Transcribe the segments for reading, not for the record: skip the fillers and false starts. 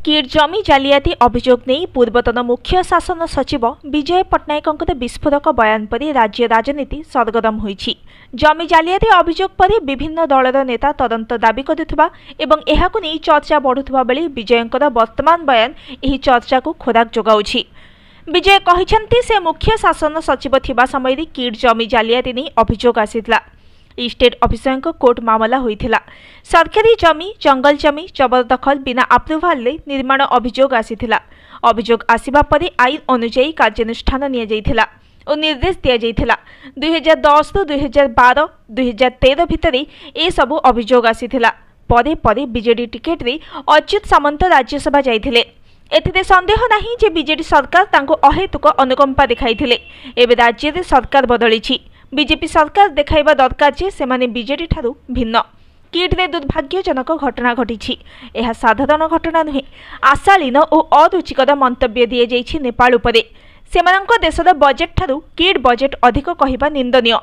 Kit जमी जालियाती अभियोग नहीं पूर्वतन मुख्य शासन सचिव विजय पट्टनायक विस्फोरक बयान पर राज्य राजनीति सरगरम होईछि। जमी जालियाती अभियोग पर विभिन्न दलर नेता तदंत दाबी करुवा एवं एहाकु नहीं चर्चा बढ़ुवा बेले विजयंकर वर्तमान बयान एही चर्चा को खोराक जोगाउछि। विजय कहिसेंति से मुख्य शासन सचिव थिबा समय किट जमी जालियाती नहीं अभियोग आसीथिला। स्टेट ऑफिसर को कोर्ट मामला होइथिला। सरकारी जमी जंगल जमी जबरदखल बिना अप्रूवाल निर्माण अभियोग आसीथिला। अभियोग आसिबा परे आईन अनुसार कार्यानुष्ठान निया जाइथिला और निर्देश दिया जाइथिला। 2010 रु 2012 2013 भितर ए सबु अभियोग आसीथिला। परे परे बीजेडी टिकेट रे अच्युत सामंत राज्यसभा जाइथिले। एथिरे संदेह नाही जे बीजेडी सरकार तांको अहेतुक अनुकंपा देखाइथिले। एबे राज्य रे सरकार बदलिछि। बीजेपी सरकार देखाइबा दरकार जे सेमाने बीजेडी ठारू भिन्न। किट रे दुर्भाग्यजनक घटना घटी। यह साधारण घटना नुहे, आशालीन और अरुचिकर मंतव्य दिए जाइछि नेपाल उपरे। सेमानंक देशर बजेट ठारू किट बजेट अधिक कहिबा निंदनीय।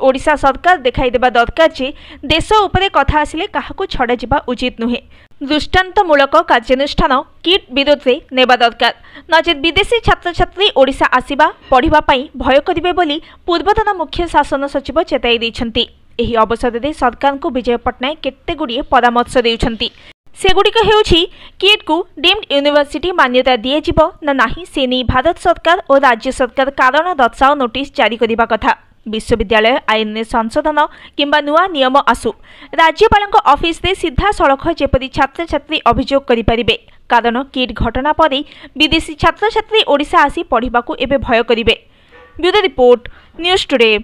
ओडिशा सरकार देखाई देबा दरकार जे देश उपरे कथा आसिले काहाकू छड़ा जिबा उचित नुहे। दृष्टांतमूलक कार्यानुष्ठान किट विरोध रे नेबा दरकार, नचेत विदेशी छात्र छात्री ओडिशा आसिबा पढ़िबा पई भय करिवे बोली पूर्वतन मुख्य शासन सचिव चेताई दैछन्ति। एही अवसर रे सरकार को विजय पट्टनायक केते गुडिये परामर्श देउछन्ति। सेगुड़िक हेउछि किट को डीम्ड यूनिवर्सिटी मान्यता दिए जिवो ना नाही से नै भारत सरकार और राज्य सरकार कारण दर्शाओ नोटिस जारी करिबा कथा। विश्वविद्यालय आईन ने संशोधन किंबा नुआ नियम आसु। राज्यपाल ऑफिस रे सीधा सड़क जेपरी छात्र छात्री अभियोग करि परिबे, कारण किट घटना पर विदेशी छात्र छात्री ओडिशा आसी पढ़िबाकू एबे भय करिबे। Bureau report, news today.